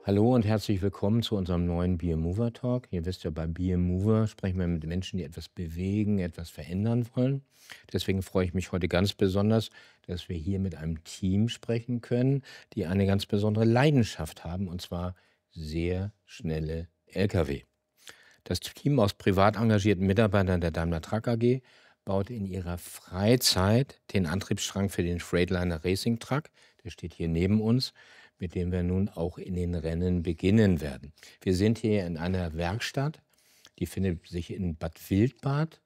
Hallo und herzlich willkommen zu unserem neuen Be a Mover Talk. Ihr wisst ja, bei Be a Mover sprechen wir mit Menschen, die etwas bewegen, etwas verändern wollen. Deswegen freue ich mich heute ganz besonders, dass wir hier mit einem Team sprechen können, die eine ganz besondere Leidenschaft haben, und zwar sehr schnelle Lkw. Das Team aus privat engagierten Mitarbeitern der Daimler Truck AG baut in ihrer Freizeit den Antriebsstrang für den Freightliner Racing Truck. Der steht hier neben uns, mit dem wir nun auch in den Rennen beginnen werden. Wir sind hier in einer Werkstatt, die findet sich in Bad Wildbad.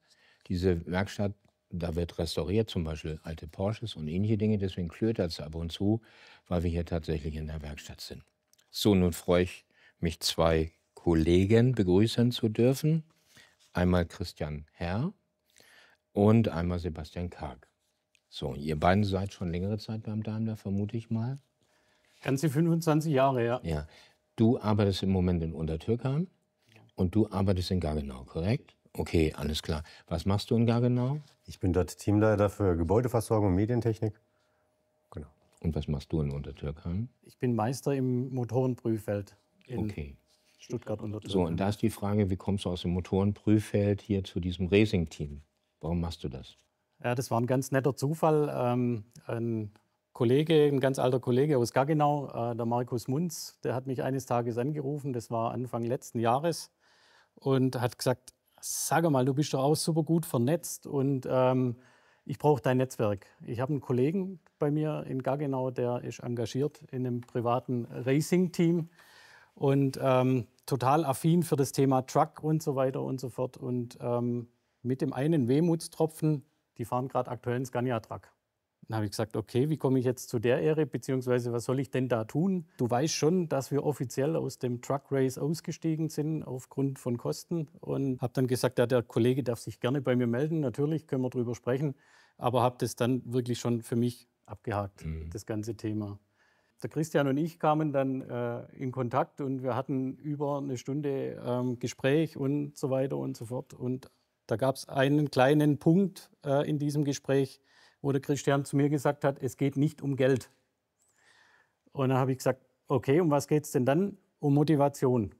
Diese Werkstatt, da wird restauriert, zum Beispiel alte Porsches und ähnliche Dinge. Deswegen klötert es ab und zu, weil wir hier tatsächlich in der Werkstatt sind. So, nun freue ich mich, zwei Kollegen begrüßen zu dürfen. Einmal Christian Herr und einmal Sebastian Karg. So, ihr beiden seid schon längere Zeit beim Daimler, vermute ich mal. Ganze 25 Jahre, ja. Ja. Du arbeitest im Moment in Untertürkheim und du arbeitest in Gaggenau, korrekt? Okay, alles klar. Was machst du in Gaggenau? Ich bin dort Teamleiter für Gebäudeversorgung und Medientechnik. Genau. Und was machst du in Untertürkheim? Ich bin Meister im Motorenprüffeld in Okay. Stuttgart Untertürkheim. So, und da ist die Frage, wie kommst du aus dem Motorenprüffeld hier zu diesem Racing-Team? Warum machst du das? Ja, das war ein ganz netter Zufall. Ein Kollege, ein ganz alter Kollege aus Gaggenau, der Markus Munz, der hat mich eines Tages angerufen, das war Anfang letzten Jahres, und hat gesagt, sag mal, du bist doch auch super gut vernetzt und ich brauche dein Netzwerk. Ich habe einen Kollegen bei mir in Gaggenau, der ist engagiert in einem privaten Racing-Team und total affin für das Thema Truck und so weiter und so fort. Und mit dem einen Wehmutstropfen, die fahren gerade aktuell einen Scania-Truck. Dann habe ich gesagt, okay, wie komme ich jetzt zu der Ehre, beziehungsweise was soll ich denn da tun? Du weißt schon, dass wir offiziell aus dem Truck Race ausgestiegen sind aufgrund von Kosten, und habe dann gesagt, ja, der Kollege darf sich gerne bei mir melden, natürlich können wir drüber sprechen, aber habe das dann wirklich schon für mich abgehakt, das ganze Thema. Der Christian und ich kamen dann in Kontakt und wir hatten über eine Stunde Gespräch und so weiter und so fort. Und da gab es einen kleinen Punkt in diesem Gespräch, wo der Christian zu mir gesagt hat, es geht nicht um Geld. Und dann habe ich gesagt, okay, um was geht es denn dann? Um Motivation.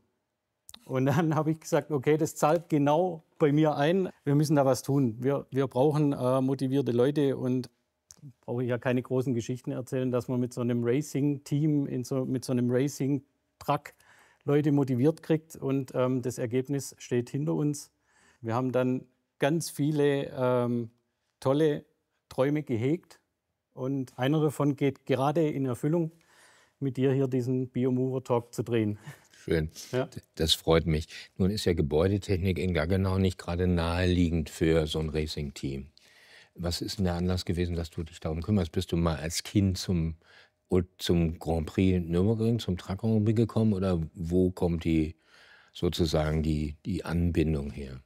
Und dann habe ich gesagt, okay, das zahlt genau bei mir ein. Wir müssen da was tun. Wir brauchen motivierte Leute, und brauche ich ja keine großen Geschichten erzählen, dass man mit so einem Racing-Team, mit so einem Racing-Truck Leute motiviert kriegt. Und das Ergebnis steht hinter uns. Wir haben dann ganz viele tolle Träume gehegt, und einer davon geht gerade in Erfüllung, mit dir hier diesen Be a Mover Talk zu drehen. Schön, Ja. das freut mich. Nun ist ja Gebäudetechnik in Gaggenau nicht gerade naheliegend für so ein Racing-Team. Was ist denn der Anlass gewesen, dass du dich darum kümmerst? Bist du mal als Kind zum Grand Prix Nürburgring, zum Truck Grand Prix gekommen, oder wo kommt sozusagen die Anbindung her?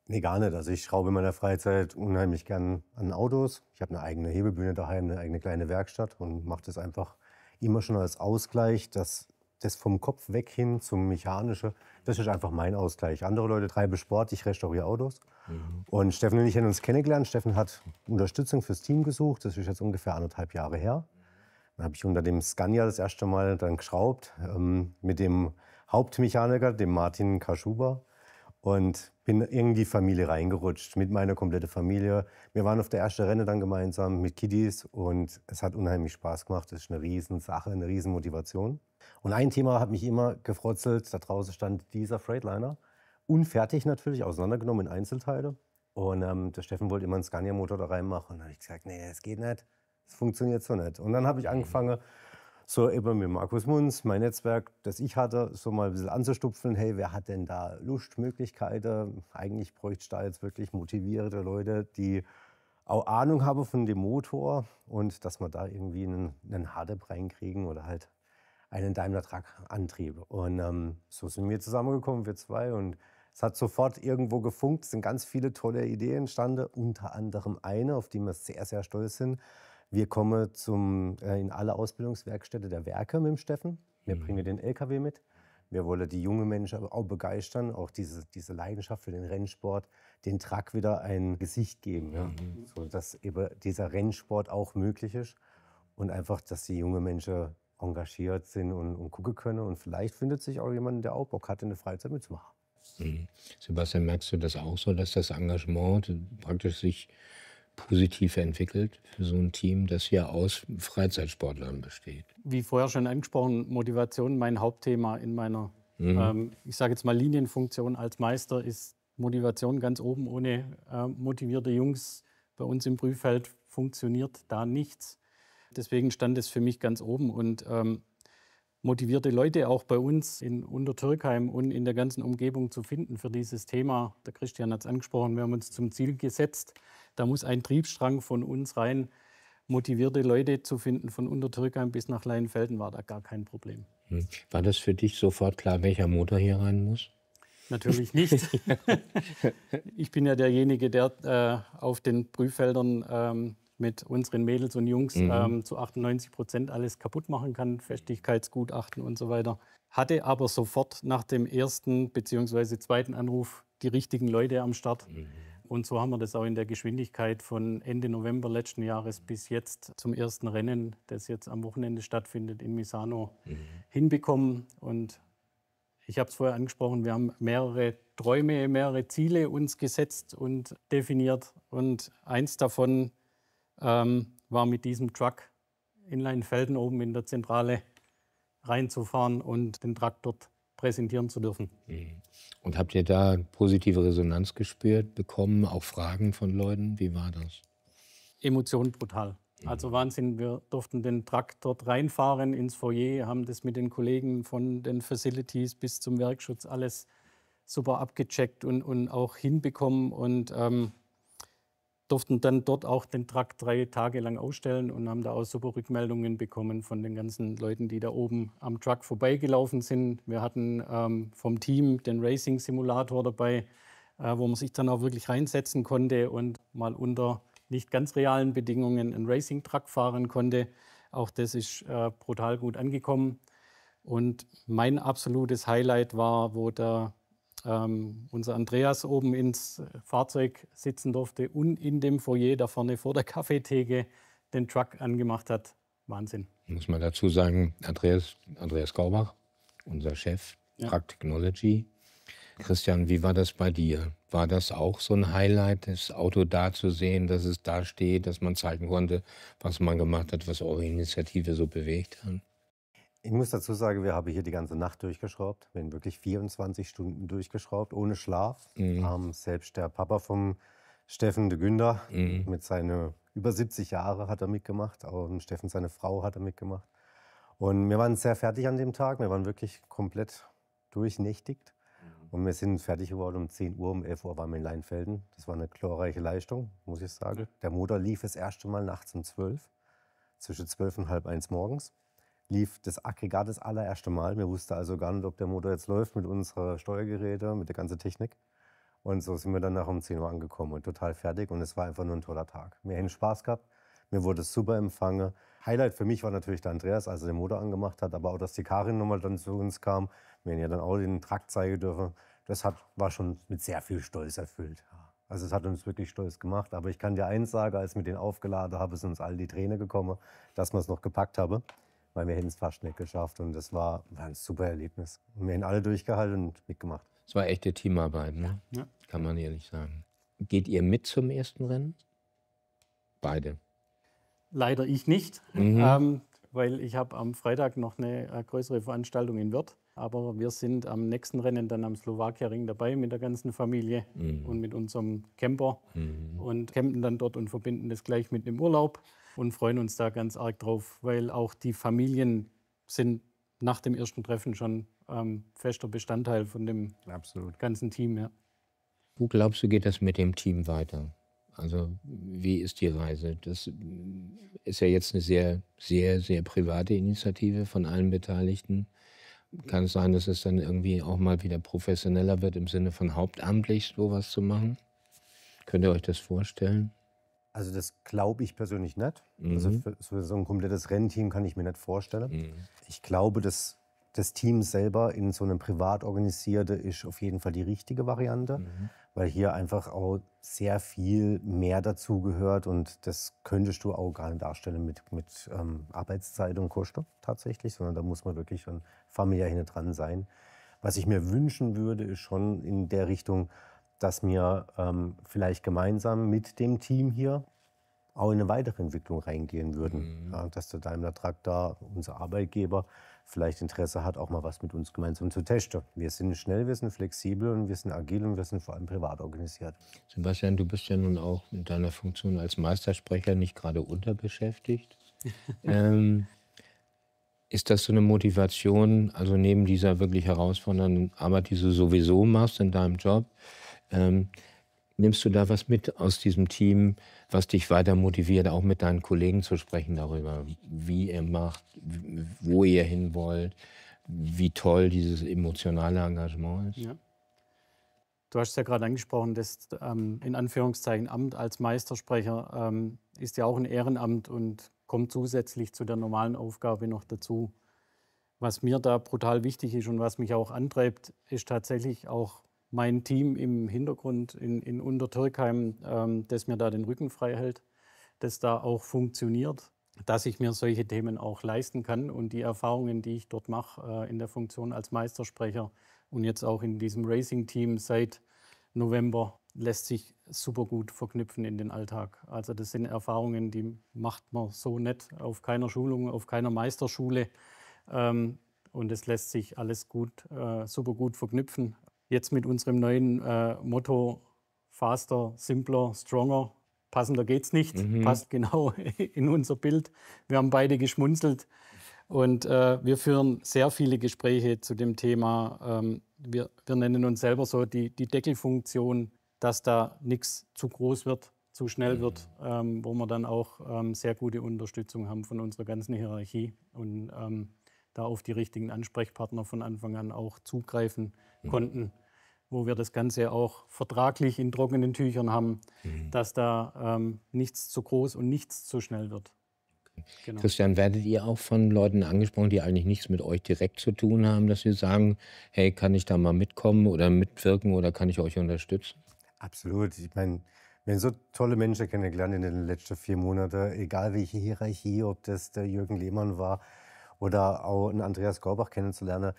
Nee, gar nicht. Also ich schraube in meiner Freizeit unheimlich gern an Autos. Ich habe eine eigene Hebebühne daheim, eine eigene kleine Werkstatt, und mache das einfach immer schon als Ausgleich, dass das vom Kopf weg hin zum Mechanische, das ist einfach mein Ausgleich. Andere Leute treiben Sport, ich restauriere Autos. Und Steffen und ich haben uns kennengelernt. Steffen hat Unterstützung fürs Team gesucht. Das ist jetzt ungefähr 1,5 Jahre her. Dann habe ich unter dem Scania das erste Mal dann geschraubt, mit dem Hauptmechaniker, dem Martin Kaschuber. Und bin in die Familie reingerutscht, mit meiner kompletten Familie. Wir waren auf der ersten Renne dann gemeinsam mit Kiddies, und es hat unheimlich Spaß gemacht. Das ist eine Riesensache, eine Riesenmotivation. Und ein Thema hat mich immer gefrotzelt. Da draußen stand dieser Freightliner, unfertig natürlich, auseinandergenommen in Einzelteile. Und der Steffen wollte immer einen Scania-Motor da reinmachen. Und dann habe ich gesagt, nee, das geht nicht, das funktioniert so nicht. Und dann habe ich angefangen, so eben mit Markus Munz, mein Netzwerk, das ich hatte, so mal ein bisschen anzustupfen. Hey, wer hat denn da Lust, Möglichkeiten? Eigentlich bräuchte ich da jetzt wirklich motivierte Leute, die auch Ahnung haben von dem Motor, und dass wir da irgendwie einen Hardtop reinkriegen oder halt einen Daimler-Truck-Antrieb. Und so sind wir zusammengekommen, wir zwei, und es hat sofort irgendwo gefunkt. Es sind ganz viele tolle Ideen entstanden, unter anderem eine, auf die wir sehr, sehr stolz sind. Wir kommen in alle Ausbildungswerkstätten der Werke mit dem Steffen. Wir bringen den LKW mit. Wir wollen die jungen Menschen auch begeistern, auch diese Leidenschaft für den Rennsport, den Truck wieder ein Gesicht geben, ja? So dass eben dieser Rennsport auch möglich ist, und einfach, dass die jungen Menschen engagiert sind und gucken können. Und vielleicht findet sich auch jemand, der auch Bock hat, in der Freizeit mitzumachen. Sebastian, merkst du das auch so, dass das Engagement praktisch sich positiv entwickelt für so ein Team, das hier aus Freizeitsportlern besteht? Wie vorher schon angesprochen, Motivation mein Hauptthema in meiner, ich sage jetzt mal Linienfunktion als Meister, ist Motivation ganz oben. Ohne motivierte Jungs bei uns im Prüffeld funktioniert da nichts. Deswegen stand es für mich ganz oben und motivierte Leute auch bei uns in Untertürkheim und in der ganzen Umgebung zu finden für dieses Thema. Der Christian hat es angesprochen, wir haben uns zum Ziel gesetzt, da muss ein Triebstrang von uns rein. Motivierte Leute zu finden von Untertürkheim bis nach Leinfelden war da gar kein Problem. War das für dich sofort klar, welcher Motor hier rein muss? Natürlich nicht. Ich bin ja derjenige, der auf den Prüffeldern mit unseren Mädels und Jungs zu 98% alles kaputt machen kann, Festigkeitsgutachten und so weiter. Hatte aber sofort nach dem ersten bzw. zweiten Anruf die richtigen Leute am Start. Und so haben wir das auch in der Geschwindigkeit von Ende November letzten Jahres bis jetzt zum ersten Rennen, das jetzt am Wochenende stattfindet in Misano, hinbekommen. Und ich habe es vorher angesprochen, wir haben mehrere Träume, mehrere Ziele uns gesetzt und definiert. Und eins davon war mit diesem Truck in Leinfelden oben in der Zentrale reinzufahren und den Truck dort präsentieren zu dürfen. Und habt ihr da positive Resonanz gespürt, bekommen, auch Fragen von Leuten? Wie war das? Emotion brutal. Also Wahnsinn, wir durften den Truck dort reinfahren ins Foyer, haben das mit den Kollegen von den Facilities bis zum Werkschutz alles super abgecheckt und auch hinbekommen und durften dann dort auch den Truck 3 Tage lang ausstellen und haben da auch super Rückmeldungen bekommen von den ganzen Leuten, die da oben am Truck vorbeigelaufen sind. Wir hatten vom Team den Racing-Simulator dabei, wo man sich dann auch wirklich reinsetzen konnte und mal unter nicht ganz realen Bedingungen einen Racing-Truck fahren konnte. Auch das ist brutal gut angekommen. Und mein absolutes Highlight war, wo unser Andreas oben ins Fahrzeug sitzen durfte und in dem Foyer da vorne vor der Kaffeetheke den Truck angemacht hat. Wahnsinn. Muss man dazu sagen, Andreas Gaubach, unser Chef, Truck Technology. Christian, wie war das bei dir? War das auch so ein Highlight, das Auto da zu sehen, dass es da steht, dass man zeigen konnte, was man gemacht hat, was eure Initiative so bewegt hat? Ich muss dazu sagen, wir haben hier die ganze Nacht durchgeschraubt. Wir haben wirklich 24 Stunden durchgeschraubt, ohne Schlaf. Selbst der Papa vom Steffen, de Günder, mit seinen über 70 Jahren hat er mitgemacht. Und Steffen, seine Frau, hat er mitgemacht. Und wir waren sehr fertig an dem Tag. Wir waren wirklich komplett durchnächtigt. Und wir sind fertig geworden um 10 Uhr, um 11 Uhr waren wir in Leinfelden. Das war eine glorreiche Leistung, muss ich sagen. Der Motor lief das erste Mal nachts um 12, zwischen 12 und halb 1 morgens. Lief das Aggregat das allererste Mal. Wir wussten also gar nicht, ob der Motor jetzt läuft mit unseren Steuergeräten, mit der ganzen Technik. Und so sind wir dann nach um 10 Uhr angekommen und total fertig. Und es war einfach nur ein toller Tag. Wir haben Spaß gehabt, mir wurde es super empfangen. Highlight für mich war natürlich der Andreas, als er den Motor angemacht hat, aber auch, dass die Karin nochmal dann zu uns kam. Wir haben ja dann auch den Truck zeigen dürfen. Das war schon mit sehr viel Stolz erfüllt. Also es hat uns wirklich stolz gemacht. Aber ich kann dir eins sagen, als wir den aufgeladen haben, sind uns alle die Tränen gekommen, dass wir es noch gepackt haben. Weil wir hätten es fast nicht geschafft und das war ein super Erlebnis. Und wir haben alle durchgehalten und mitgemacht. Es war echte Teamarbeit, ne? Ja. Kann man ehrlich sagen. Geht ihr mit zum ersten Rennen? Beide. Leider ich nicht, weil ich habe am Freitag noch eine größere Veranstaltung in Wörth. Aber wir sind am nächsten Rennen dann am Slowakia-Ring dabei mit der ganzen Familie und mit unserem Camper und campen dann dort und verbinden das gleich mit dem Urlaub und freuen uns da ganz arg drauf, weil auch die Familien sind nach dem ersten Treffen schon fester Bestandteil von dem ganzen Team. Ja. Wo glaubst du, geht das mit dem Team weiter? Also wie ist die Reise? Das ist ja jetzt eine sehr, sehr, sehr private Initiative von allen Beteiligten. Kann es sein, dass es dann irgendwie auch mal wieder professioneller wird, im Sinne von hauptamtlich sowas zu machen? Könnt ihr euch das vorstellen? Also das glaube ich persönlich nicht. Also für so ein komplettes Rennteam kann ich mir nicht vorstellen. Ich glaube, das das Team selber in so einem privat organisierte ist auf jeden Fall die richtige Variante, weil hier einfach auch sehr viel mehr dazugehört und das könntest du auch gar nicht darstellen mit Arbeitszeit und Kosten tatsächlich, sondern da muss man wirklich schon familiär hinten dran sein. Was ich mir wünschen würde, ist schon in der Richtung, dass wir vielleicht gemeinsam mit dem Team hier auch in eine weitere Entwicklung reingehen würden. Ja, dass der Daimler Truck da, unser Arbeitgeber, vielleicht Interesse hat, auch mal was mit uns gemeinsam zu testen. Wir sind schnell, wir sind flexibel und wir sind agil und wir sind vor allem privat organisiert. Sebastian, du bist ja nun auch in deiner Funktion als Meistersprecher nicht gerade unterbeschäftigt. Ist das so eine Motivation, also neben dieser wirklich herausfordernden Arbeit, die du sowieso machst in deinem Job, nimmst du da was mit aus diesem Team, was dich weiter motiviert, auch mit deinen Kollegen zu sprechen darüber, wie ihr macht, wo ihr hin wollt, wie toll dieses emotionale Engagement ist? Ja. Du hast es ja gerade angesprochen, das in Anführungszeichen Amt als Meistersprecher ist ja auch ein Ehrenamt und kommt zusätzlich zu der normalen Aufgabe noch dazu. Was mir da brutal wichtig ist und was mich auch antreibt, ist tatsächlich auch mein Team im Hintergrund in Untertürkheim, das mir da den Rücken frei hält, das da auch funktioniert, dass ich mir solche Themen auch leisten kann und die Erfahrungen, die ich dort mache in der Funktion als Meistersprecher und jetzt auch in diesem Racing-Team seit November, lässt sich super gut verknüpfen in den Alltag. Also das sind Erfahrungen, die macht man so nicht auf keiner Schulung, auf keiner Meisterschule und es lässt sich alles gut, super gut verknüpfen. Jetzt mit unserem neuen Motto Faster, Simpler, Stronger. Passender geht's nicht. Passt genau in unser Bild. Wir haben beide geschmunzelt und wir führen sehr viele Gespräche zu dem Thema. Wir nennen uns selber so die Deckelfunktion, dass da nichts zu groß wird, zu schnell wird, wo wir dann auch sehr gute Unterstützung haben von unserer ganzen Hierarchie und da auf die richtigen Ansprechpartner von Anfang an auch zugreifen konnten, wo wir das Ganze auch vertraglich in trockenen Tüchern haben, dass da nichts zu groß und nichts zu schnell wird. Genau. Christian, werdet ihr auch von Leuten angesprochen, die eigentlich nichts mit euch direkt zu tun haben, dass sie sagen, hey, kann ich da mal mitkommen oder mitwirken oder kann ich euch unterstützen? Absolut. Ich meine, wir haben so tolle Menschen kennengelernt in den letzten 4 Monaten, egal welche Hierarchie, ob das der Jürgen Lehmann war oder auch einen Andreas Gorbach kennenzulernen.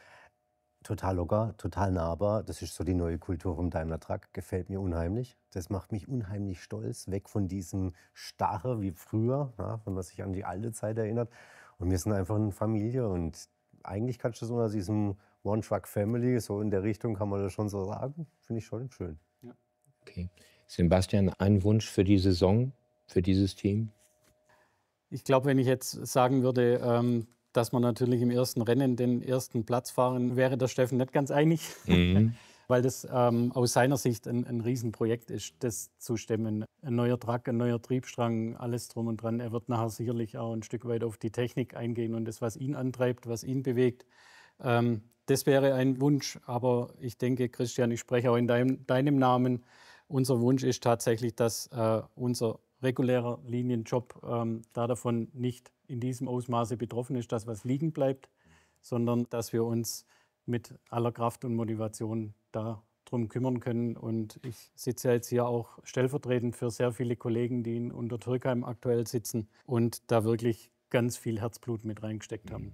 Total locker, total nahbar. Das ist so die neue Kultur vom Daimler Truck. Gefällt mir unheimlich. Das macht mich unheimlich stolz. Weg von diesem Starre wie früher, ja, wenn man sich an die alte Zeit erinnert. Und wir sind einfach eine Familie. Und eigentlich kannst du so unter diesem One-Truck-Family, so in der Richtung kann man das schon so sagen. Finde ich schon schön. Ja. Okay. Sebastian, ein Wunsch für die Saison, für dieses Team? Ich glaube, wenn ich jetzt sagen würde, dass man natürlich im ersten Rennen den ersten Platz fahren, wäre der Steffen nicht ganz einig, weil das aus seiner Sicht ein Riesenprojekt ist, das zu stemmen. Ein neuer Truck, ein neuer Triebstrang, alles drum und dran. Er wird nachher sicherlich auch ein Stück weit auf die Technik eingehen und das, was ihn antreibt, was ihn bewegt. Das wäre ein Wunsch, aber ich denke, Christian, ich spreche auch in deinem Namen. Unser Wunsch ist tatsächlich, dass unser regulärer Linienjob da davon nicht in diesem Ausmaße betroffen ist, dass was liegen bleibt, sondern dass wir uns mit aller Kraft und Motivation darum kümmern können. Und ich sitze ja jetzt hier auch stellvertretend für sehr viele Kollegen, die in Untertürkheim aktuell sitzen und da wirklich ganz viel Herzblut mit reingesteckt haben.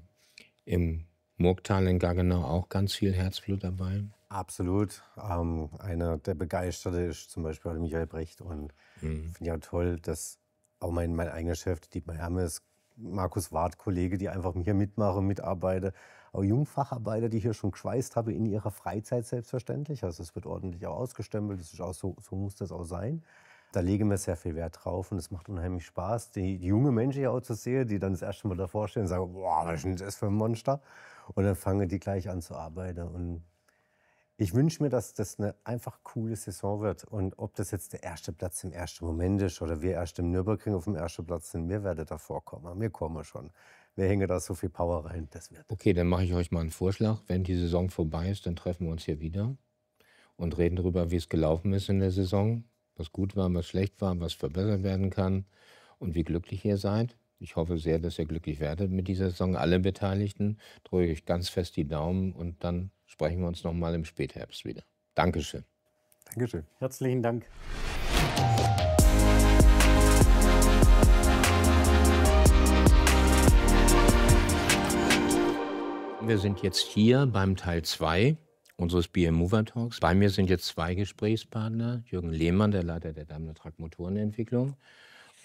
Im Murgtal in Gaggenau auch ganz viel Herzblut dabei? Absolut. Einer der Begeisterte ist zum Beispiel Michael Brecht. Und finde ich auch toll, dass auch mein eigener Chef, Dietmar Hermes, Markus Ward, Kollege, die einfach hier mitmachen, mitarbeiten. Auch Jungfacharbeiter, die hier schon geschweißt haben in ihrer Freizeit selbstverständlich. Also es wird ordentlich auch ausgestempelt. Das ist auch so muss das auch sein. Da legen wir sehr viel Wert drauf und es macht unheimlich Spaß, die junge Menschen hier auch zu sehen, die dann das erste Mal davor stehen und sagen, boah, was ist denn das für ein Monster? Und dann fangen die gleich an zu arbeiten. Und ich wünsche mir, dass das eine einfach coole Saison wird. Und ob das jetzt der erste Platz im ersten Moment ist oder wir erst im Nürburgring auf dem ersten Platz sind, wir werden davor kommen. Wir kommen schon. Wir hängen da so viel Power rein, das wird. Okay, dann mache ich euch mal einen Vorschlag. Wenn die Saison vorbei ist, dann treffen wir uns hier wieder und reden darüber, wie es gelaufen ist in der Saison, was gut war, was schlecht war, was verbessert werden kann und wie glücklich ihr seid. Ich hoffe sehr, dass ihr glücklich werdet mit dieser Saison, alle Beteiligten. Drücke ich ganz fest die Daumen und dann sprechen wir uns noch mal im Spätherbst wieder. Dankeschön. Dankeschön. Herzlichen Dank. Wir sind jetzt hier beim Teil 2 unseres BM Mover Talks. Bei mir sind jetzt 2 Gesprächspartner. Jürgen Lehmann, der Leiter der Daimler Truck Motorenentwicklung,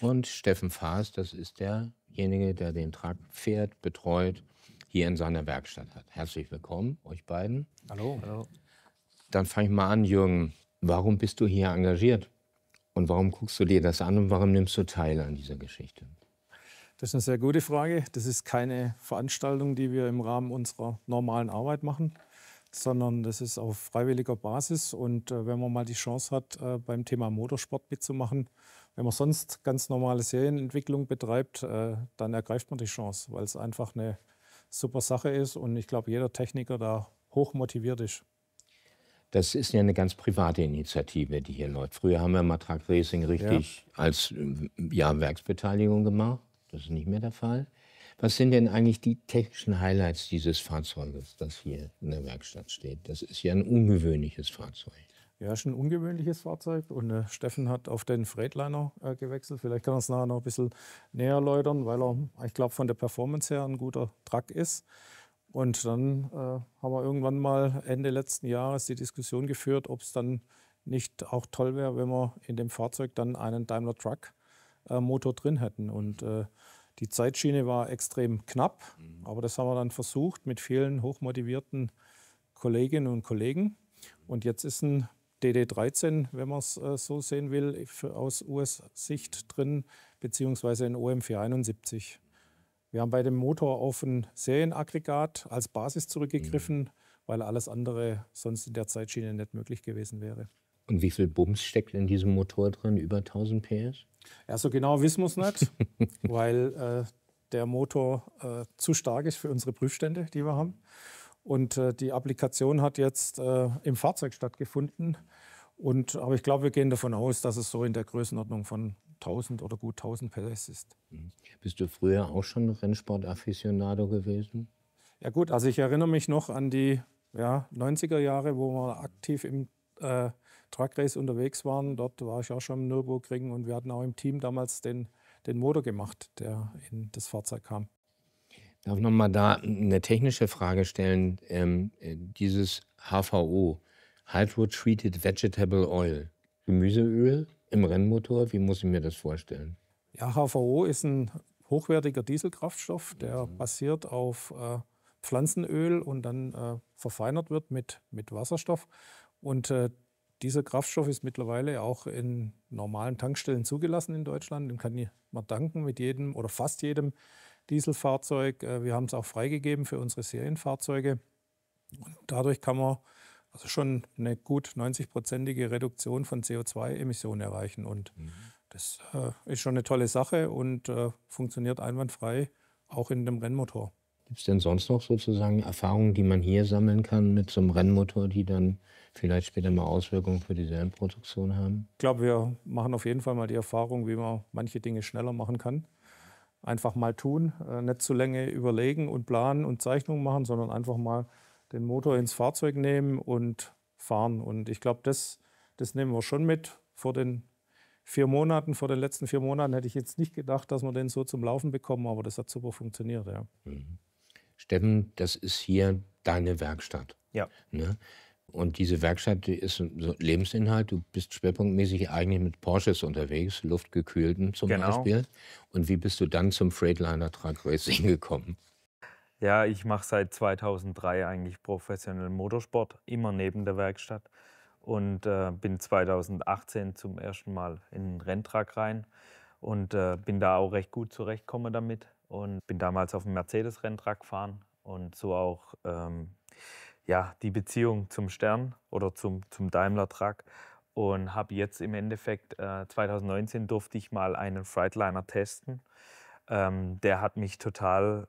und Steffen Faas, das ist derjenige, der den Truck fährt, betreut, hier in seiner Werkstatt hat. Herzlich willkommen, euch beiden. Hallo. Hallo. Dann fange ich mal an, Jürgen. Warum bist du hier engagiert? Und warum guckst du dir das an und warum nimmst du teil an dieser Geschichte? Das ist eine sehr gute Frage. Das ist keine Veranstaltung, die wir im Rahmen unserer normalen Arbeit machen, sondern das ist auf freiwilliger Basis. Und wenn man mal die Chance hat, beim Thema Motorsport mitzumachen, wenn man sonst ganz normale Serienentwicklung betreibt, dann ergreift man die Chance, weil es einfach eine super Sache ist und ich glaube, jeder Techniker da hoch motiviert ist. Das ist ja eine ganz private Initiative, die hier läuft. Früher haben wir mal Truck Racing richtig als Werksbeteiligung gemacht. Das ist nicht mehr der Fall. Was sind denn eigentlich die technischen Highlights dieses Fahrzeuges, das hier in der Werkstatt steht? Das ist ja ein ungewöhnliches Fahrzeug. Ja, ist ein ungewöhnliches Fahrzeug und Steffen hat auf den Freightliner gewechselt. Vielleicht kann er es nachher noch ein bisschen näher erläutern, weil er, ich glaube, von der Performance her ein guter Truck ist. Und dann haben wir irgendwann mal Ende letzten Jahres die Diskussion geführt, ob es dann nicht auch toll wäre, wenn wir in dem Fahrzeug dann einen Daimler Truck Motor drin hätten. Und die Zeitschiene war extrem knapp, aber das haben wir dann versucht mit vielen hochmotivierten Kolleginnen und Kollegen. Und jetzt ist ein DD13, wenn man es so sehen will, aus US-Sicht drin, beziehungsweise ein OM 471. Wir haben bei dem Motor auf ein Serienaggregat als Basis zurückgegriffen, weil alles andere sonst in der Zeitschiene nicht möglich gewesen wäre. Und wie viel Bums steckt in diesem Motor drin? Über 1000 PS? Ja, so genau wissen wir es nicht, weil der Motor zu stark ist für unsere Prüfstände, die wir haben. Und die Applikation hat jetzt im Fahrzeug stattgefunden. Aber ich glaube, wir gehen davon aus, dass es so in der Größenordnung von 1000 oder gut 1000 PS ist. Bist du früher auch schon Rennsport-Afficionado gewesen? Ja gut, also ich erinnere mich noch an die 90er Jahre, wo wir aktiv im Truck Race unterwegs waren. Dort war ich auch schon im Nürburgring und wir hatten auch im Team damals den Motor gemacht, der in das Fahrzeug kam. Ich darf noch mal da eine technische Frage stellen. Dieses HVO, Hydro-Treated Vegetable Oil, Gemüseöl im Rennmotor, wie muss ich mir das vorstellen? Ja, HVO ist ein hochwertiger Dieselkraftstoff, der basiert auf Pflanzenöl und dann verfeinert wird mit Wasserstoff. Und dieser Kraftstoff ist mittlerweile auch in normalen Tankstellen zugelassen in Deutschland. Den kann man tanken mit jedem oder fast jedem Dieselfahrzeug. Wir haben es auch freigegeben für unsere Serienfahrzeuge. Und dadurch kann man also schon eine gut 90-prozentige Reduktion von CO2-Emissionen erreichen. Und das ist schon eine tolle Sache und funktioniert einwandfrei, auch in dem Rennmotor. Gibt es denn sonst noch sozusagen Erfahrungen, die man hier sammeln kann mit so einem Rennmotor, die dann vielleicht später mal Auswirkungen für die Serienproduktion haben? Ich glaube, wir machen auf jeden Fall mal die Erfahrung, wie man manche Dinge schneller machen kann. Einfach mal tun, nicht zu lange überlegen und planen und Zeichnungen machen, sondern einfach mal den Motor ins Fahrzeug nehmen und fahren. Und ich glaube, das nehmen wir schon mit. Vor den letzten 4 Monaten hätte ich jetzt nicht gedacht, dass wir den so zum Laufen bekommen, aber das hat super funktioniert. Ja. Steffen, das ist hier deine Werkstatt. Ja. Ne? Und diese Werkstatt, die ist so Lebensinhalt. Du bist schwerpunktmäßig eigentlich mit Porsches unterwegs, luftgekühlten zum Beispiel. Und wie bist du dann zum Freightliner Truck Racing gekommen? Ja, ich mache seit 2003 eigentlich professionellen Motorsport, immer neben der Werkstatt. Und bin 2018 zum ersten Mal in den Renntruck rein und bin da auch recht gut zurechtgekommen damit. Und bin damals auf dem Mercedes-Renntruck gefahren und so auch die Beziehung zum Stern oder zum Daimler-Truck. Und habe jetzt im Endeffekt, 2019 durfte ich mal einen Freightliner testen. Der hat mich total,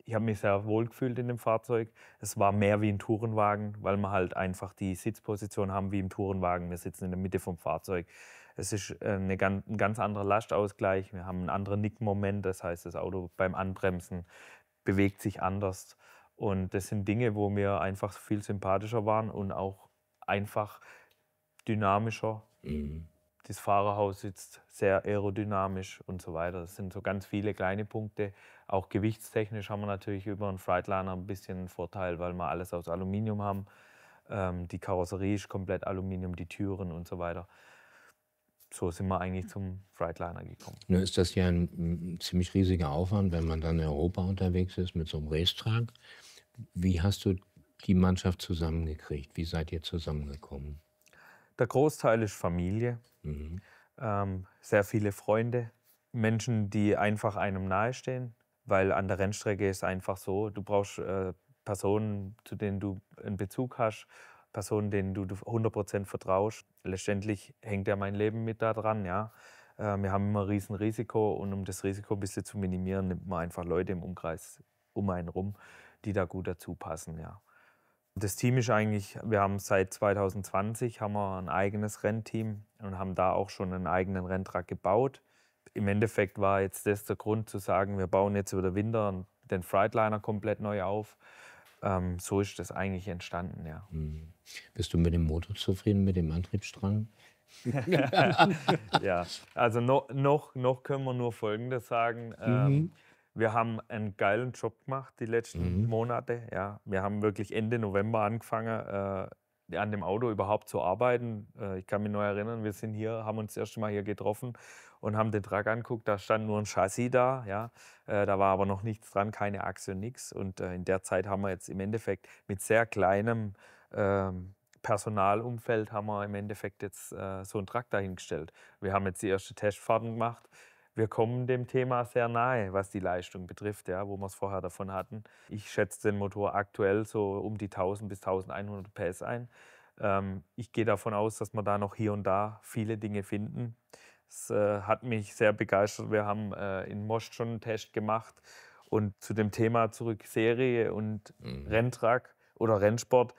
ich habe mich sehr wohl gefühlt in dem Fahrzeug. Es war mehr wie ein Tourenwagen, weil wir halt einfach die Sitzposition haben wie im Tourenwagen. Wir sitzen in der Mitte vom Fahrzeug. Es ist ein ganz anderer Lastausgleich. Wir haben einen anderen Nickmoment, das heißt, das Auto beim Anbremsen bewegt sich anders. Und das sind Dinge, wo wir einfach viel sympathischer waren und auch einfach dynamischer. Das Fahrerhaus sitzt sehr aerodynamisch und so weiter. Das sind so ganz viele kleine Punkte. Auch gewichtstechnisch haben wir natürlich über einen Freightliner ein bisschen einen Vorteil, weil wir alles aus Aluminium haben. Die Karosserie ist komplett Aluminium, die Türen und so weiter. So sind wir eigentlich zum Freightliner gekommen. Nun ist das ja ein ziemlich riesiger Aufwand, wenn man dann in Europa unterwegs ist mit so einem Racetrack. Wie hast du die Mannschaft zusammengekriegt? Wie seid ihr zusammengekommen? Der Großteil ist Familie, sehr viele Freunde, Menschen, die einfach einem nahestehen, weil an der Rennstrecke ist einfach so, du brauchst Personen, zu denen du einen Bezug hast, Personen, denen du 100% vertraust. Letztendlich hängt ja mein Leben mit da dran. Ja. Wir haben immer ein Riesenrisiko und um das Risiko ein bisschen zu minimieren, nimmt man einfach Leute im Umkreis um einen rum, die da gut dazu passen. Ja. Das Team ist eigentlich, wir haben seit 2020 haben wir ein eigenes Rennteam und haben da auch schon einen eigenen Renntrack gebaut. Im Endeffekt war jetzt das der Grund zu sagen, wir bauen jetzt über den Winter den Freightliner komplett neu auf. So ist das eigentlich entstanden, ja. Bist du mit dem Motor zufrieden, mit dem Antriebsstrang? Ja, also noch können wir nur Folgendes sagen. Wir haben einen geilen Job gemacht die letzten Monate. Ja. Wir haben wirklich Ende November angefangen, an dem Auto überhaupt zu arbeiten. Ich kann mich noch erinnern, wir sind hier, haben uns das erste Mal hier getroffen und haben den Truck angeguckt. Da stand nur ein Chassis da. Ja. Da war aber noch nichts dran, keine Achse und nichts. Und in der Zeit haben wir jetzt im Endeffekt mit sehr kleinem Personalumfeld haben wir im Endeffekt jetzt so einen Truck dahingestellt. Wir haben jetzt die erste Testfahrten gemacht. Wir kommen dem Thema sehr nahe, was die Leistung betrifft, ja, wo wir es vorher davon hatten. Ich schätze den Motor aktuell so um die 1000 bis 1100 PS ein. Ich gehe davon aus, dass wir da noch hier und da viele Dinge finden. Es hat mich sehr begeistert. Wir haben in Most schon einen Test gemacht. Und zu dem Thema zurück, Serie und Renntrack oder Rennsport.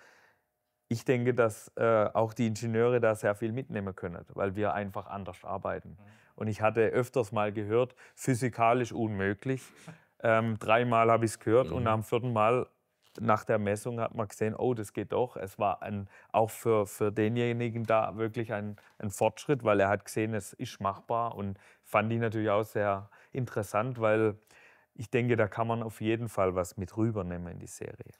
Ich denke, dass auch die Ingenieure da sehr viel mitnehmen können, weil wir einfach anders arbeiten. Und ich hatte öfters mal gehört, physikalisch unmöglich. 3-mal habe ich es gehört und am 4. Mal nach der Messung hat man gesehen, oh, das geht doch. Es war auch für denjenigen da wirklich ein Fortschritt, weil er hat gesehen, es ist machbar und fand ich natürlich auch sehr interessant, weil ich denke, da kann man auf jeden Fall was mit rübernehmen in die Serie.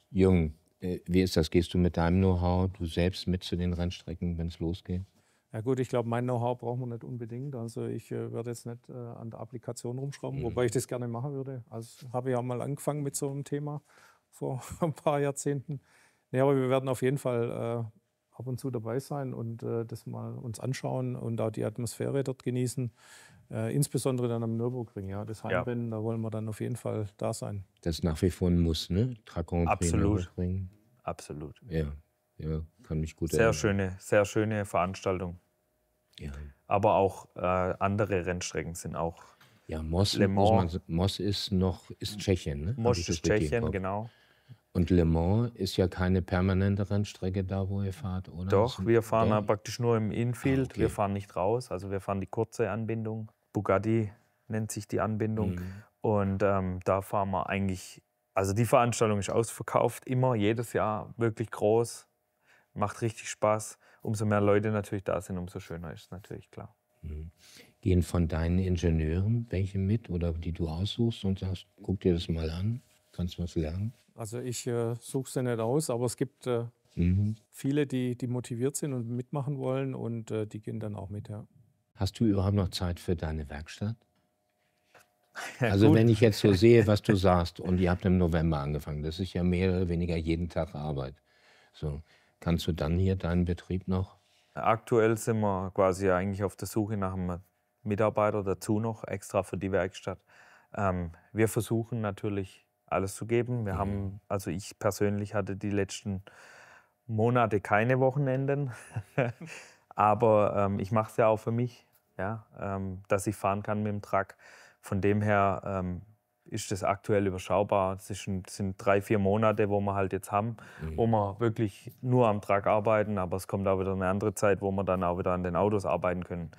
Jung, wie ist das? Gehst du mit deinem Know-how, du selbst mit zu den Rennstrecken, wenn es losgeht? Ja gut, ich glaube, mein Know-how braucht man nicht unbedingt. Also ich werde jetzt nicht an der Applikation rumschrauben, wobei ich das gerne machen würde. Also habe ich ja mal angefangen mit so einem Thema vor ein paar Jahrzehnten. Nee, aber wir werden auf jeden Fall ab und zu dabei sein und das mal uns anschauen und auch die Atmosphäre dort genießen. Insbesondere dann am Nürburgring, ja, das Heimrennen, da wollen wir dann auf jeden Fall da sein. Das ist nach wie vor ein Muss, ne? Truck Grand Prix Nürburgring. Absolut. Ja, kann mich gut erinnern. Sehr schöne Veranstaltung. Ja. Aber auch andere Rennstrecken sind auch. Ja, Most ist Tschechien, ne? Most ist Tschechien, genau. Und Le Mans ist ja keine permanente Rennstrecke da, wo ihr fahrt, oder? Doch, wir fahren praktisch nur im Infield. Okay. Wir fahren nicht raus, also wir fahren die kurze Anbindung. Bugatti nennt sich die Anbindung. Und da fahren wir eigentlich, also die Veranstaltung ist ausverkauft, immer, jedes Jahr, wirklich groß. Macht richtig Spaß. Umso mehr Leute natürlich da sind, umso schöner ist es natürlich, klar. Gehen von deinen Ingenieuren welche mit oder die du aussuchst und sagst, guck dir das mal an, kannst du was lernen? Also ich suche sie nicht aus, aber es gibt viele, die motiviert sind und mitmachen wollen und die gehen dann auch mit, ja. Hast du überhaupt noch Zeit für deine Werkstatt? Also wenn ich jetzt so sehe, was du sagst und ihr habt im November angefangen, das ist ja mehr oder weniger jeden Tag Arbeit. So, kannst du dann hier deinen Betrieb noch? Aktuell sind wir quasi eigentlich auf der Suche nach einem Mitarbeiter dazu noch, extra für die Werkstatt. Wir versuchen natürlich alles zu geben. Wir haben, also ich persönlich hatte die letzten Monate keine Wochenenden, aber ich mache es ja auch für mich, ja, dass ich fahren kann mit dem Truck. Von dem her ist das aktuell überschaubar. Es sind 3-4 Monate, wo wir halt jetzt haben, wo wir wirklich nur am Truck arbeiten. Aber es kommt auch wieder eine andere Zeit, wo wir dann auch wieder an den Autos arbeiten können.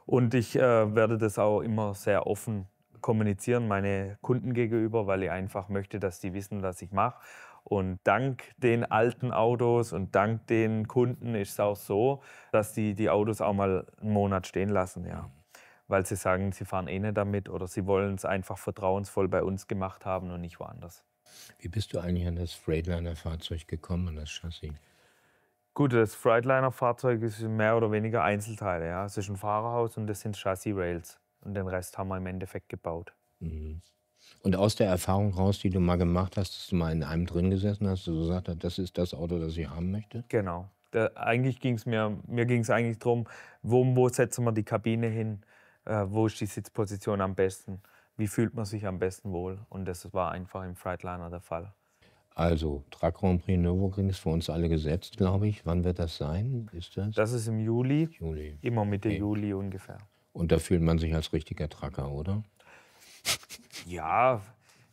Und ich werde das auch immer sehr offen kommunizieren, meine Kunden gegenüber, weil ich einfach möchte, dass die wissen, was ich mache. Und dank den alten Autos und dank den Kunden ist es auch so, dass die Autos auch mal einen Monat stehen lassen, ja. Weil sie sagen, sie fahren eh nicht damit oder sie wollen es einfach vertrauensvoll bei uns gemacht haben und nicht woanders. Wie bist du eigentlich an das Freightliner-Fahrzeug gekommen, an das Chassis? Gut, das Freightliner-Fahrzeug ist mehr oder weniger Einzelteile. Ja. Es ist ein Fahrerhaus und das sind Chassis-Rails. Und den Rest haben wir im Endeffekt gebaut. Und aus der Erfahrung raus, die du mal gemacht hast, dass du mal in einem drin gesessen hast, du gesagt hast, das ist das Auto, das ich haben möchte? Genau. Eigentlich ging es mir ging es eigentlich darum, wo setzen wir die Kabine hin, wo ist die Sitzposition am besten, wie fühlt man sich am besten wohl. Und das war einfach im Freightliner der Fall. Also, Truck Grand Prix Nürburgring ist für uns alle gesetzt, glaube ich. Wann wird das sein? Ist das? Das ist im Juli, Juli. immer Mitte Okay. Juli ungefähr. Und da fühlt man sich als richtiger Trucker, oder? Ja,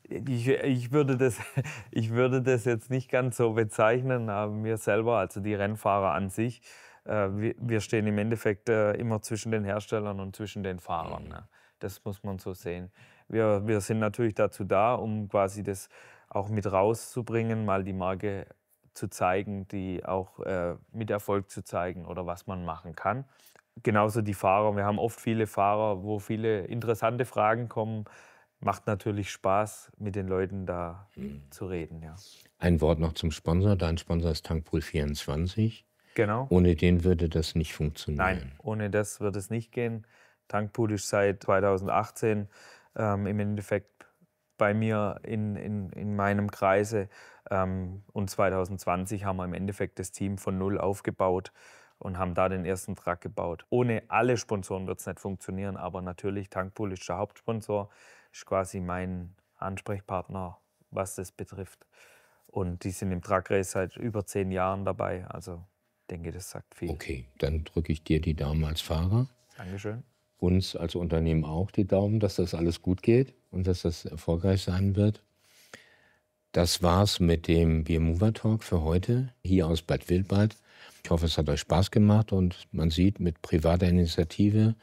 ich würde das jetzt nicht ganz so bezeichnen, aber mir selber, also die Rennfahrer an sich, wir stehen im Endeffekt immer zwischen den Herstellern und zwischen den Fahrern. Ne? Das muss man so sehen. Wir sind natürlich dazu da, um quasi das auch mit rauszubringen, mal die Marke zu zeigen, die auch mit Erfolg zu zeigen oder was man machen kann. Genauso die Fahrer. Wir haben oft viele Fahrer, wo viele interessante Fragen kommen. Macht natürlich Spaß, mit den Leuten da zu reden. Ja. Ein Wort noch zum Sponsor. Dein Sponsor ist Tankpool24. Genau. Ohne den würde das nicht funktionieren. Nein, ohne das wird es nicht gehen. Tankpool ist seit 2018 im Endeffekt bei mir in meinem Kreise. Und 2020 haben wir im Endeffekt das Team von null aufgebaut und haben da den ersten Truck gebaut. Ohne alle Sponsoren wird es nicht funktionieren, aber natürlich, Tankpool ist der Hauptsponsor, ist quasi mein Ansprechpartner, was das betrifft. Und die sind im Truck Race seit über 10 Jahren dabei, also ich denke, das sagt viel. Okay, dann drücke ich dir die Daumen als Fahrer. Dankeschön. Uns als Unternehmen auch die Daumen, dass das alles gut geht und dass das erfolgreich sein wird. Das war's mit dem Beer Mover Talk für heute, hier aus Bad Wildbad. Ich hoffe, es hat euch Spaß gemacht und man sieht, mit privater Initiative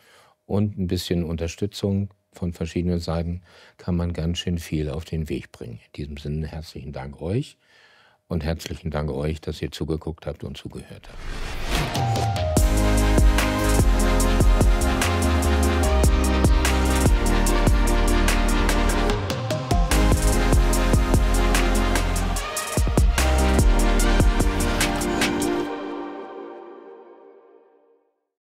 und ein bisschen Unterstützung von verschiedenen Seiten kann man ganz schön viel auf den Weg bringen. In diesem Sinne herzlichen Dank euch und herzlichen Dank euch, dass ihr zugeguckt habt und zugehört habt.